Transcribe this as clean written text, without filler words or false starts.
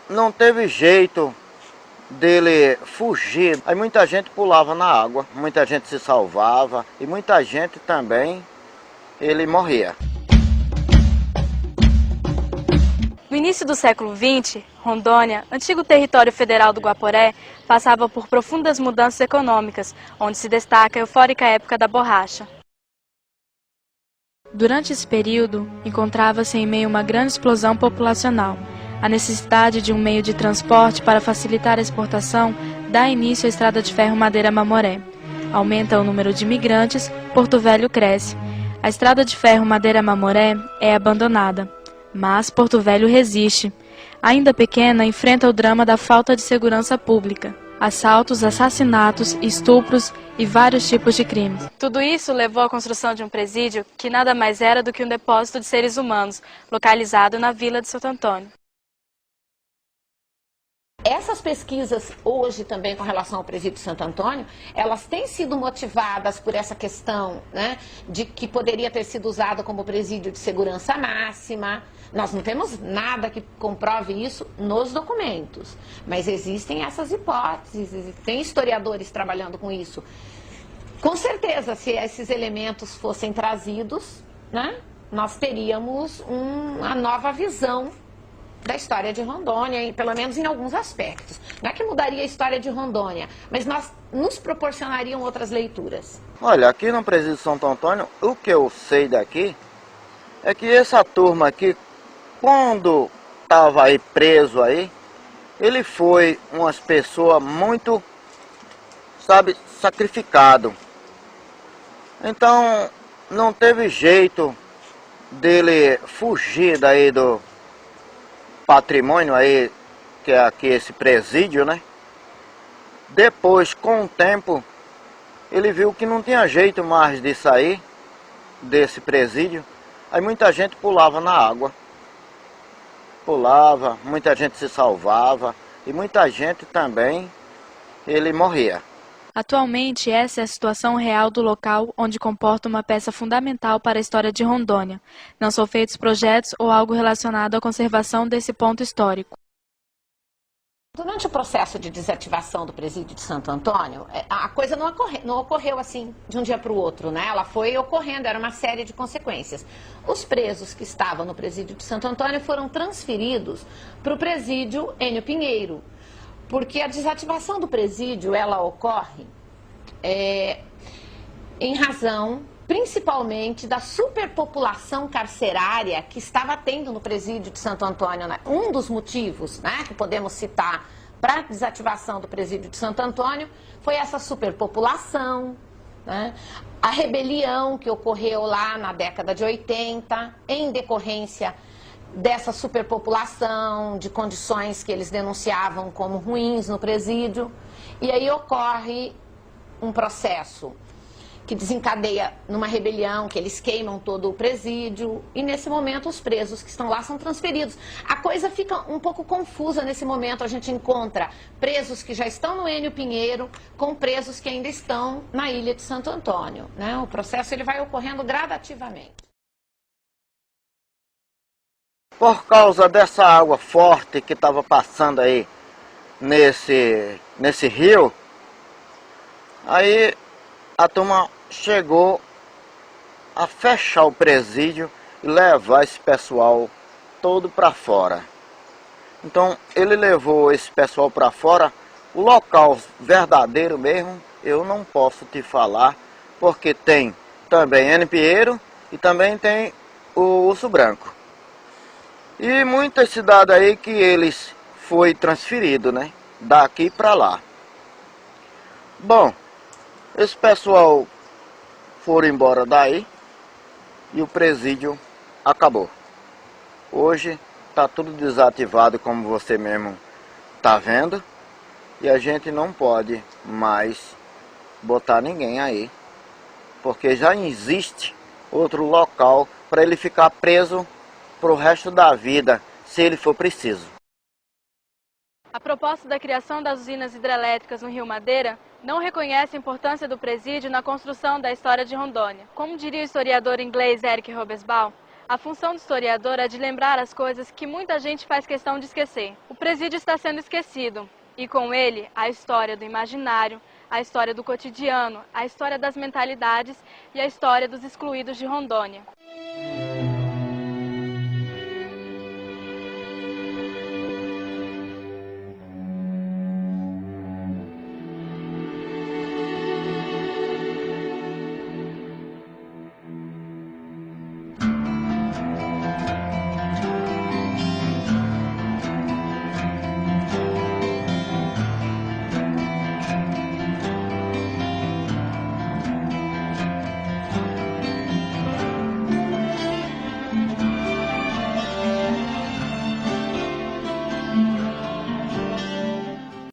não teve jeito dele fugir. Aí muita gente pulava na água, muita gente se salvava e muita gente também ele morria. No início do século XX, Rondônia, antigo território federal do Guaporé, passava por profundas mudanças econômicas, onde se destaca a eufórica época da borracha. Durante esse período, encontrava-se em meio a uma grande explosão populacional. A necessidade de um meio de transporte para facilitar a exportação dá início à Estrada de Ferro Madeira-Mamoré. Aumenta o número de imigrantes, Porto Velho cresce. A Estrada de Ferro Madeira-Mamoré é abandonada, mas Porto Velho resiste. Ainda pequena, enfrenta o drama da falta de segurança pública, assaltos, assassinatos, estupros e vários tipos de crimes. Tudo isso levou à construção de um presídio que nada mais era do que um depósito de seres humanos, localizado na Vila de Santo Antônio. Essas pesquisas hoje também com relação ao presídio de Santo Antônio, elas têm sido motivadas por essa questão, né, de que poderia ter sido usado como presídio de segurança máxima. Nós não temos nada que comprove isso nos documentos, mas existem essas hipóteses, tem historiadores trabalhando com isso. Com certeza, se esses elementos fossem trazidos, né, nós teríamos uma nova visão da história de Rondônia, pelo menos em alguns aspectos. Não é que mudaria a história de Rondônia, mas nos proporcionariam outras leituras. Olha, aqui no presídio de Santo Antônio, o que eu sei daqui é que essa turma aqui, quando estava aí preso aí, ele foi umas pessoas muito, sabe, sacrificado. Então, não teve jeito dele fugir daí do patrimônio aí, que é aqui esse presídio, né? Depois, com o tempo, ele viu que não tinha jeito mais de sair desse presídio. Aí muita gente pulava na água. Pulava, muita gente se salvava e muita gente também ele morria. Atualmente, essa é a situação real do local, onde comporta uma peça fundamental para a história de Rondônia. Não são feitos projetos ou algo relacionado à conservação desse ponto histórico. Durante o processo de desativação do presídio de Santo Antônio, a coisa não ocorreu assim de um dia para o outro, né? Ela foi ocorrendo, era uma série de consequências. Os presos que estavam no presídio de Santo Antônio foram transferidos para o presídio Enio Pinheiro, porque a desativação do presídio, ela ocorre em razão, principalmente, da superpopulação carcerária que estava tendo no presídio de Santo Antônio. Né? Um dos motivos, né, que podemos citar para a desativação do presídio de Santo Antônio foi essa superpopulação, né? A rebelião que ocorreu lá na década de 80, em decorrência dessa superpopulação, de condições que eles denunciavam como ruins no presídio. E aí ocorre um processo que desencadeia numa rebelião, que eles queimam todo o presídio, e nesse momento os presos que estão lá são transferidos. A coisa fica um pouco confusa nesse momento, a gente encontra presos que já estão no Enio Pinheiro com presos que ainda estão na ilha de Santo Antônio, né? O processo ele vai ocorrendo gradativamente. Por causa dessa água forte que estava passando aí nesse rio, aí a turma chegou a fechar o presídio e levar esse pessoal todo para fora. Então ele levou esse pessoal para fora. O local verdadeiro mesmo eu não posso te falar, porque tem também Enio Pinheiro e também tem o Urso Branco. E muitas cidades aí que eles foi transferido, né? Daqui para lá. Bom, esse pessoal foram embora daí e o presídio acabou. Hoje está tudo desativado, como você mesmo está vendo. E a gente não pode mais botar ninguém aí, porque já existe outro local para ele ficar preso para o resto da vida, se ele for preciso. A proposta da criação das usinas hidrelétricas no Rio Madeira não reconhece a importância do presídio na construção da história de Rondônia. Como diria o historiador inglês Eric Hobsbawm, A função do historiador é de lembrar as coisas que muita gente faz questão de esquecer. O presídio está sendo esquecido, e com ele a história do imaginário, a história do cotidiano, a história das mentalidades e a história dos excluídos de Rondônia.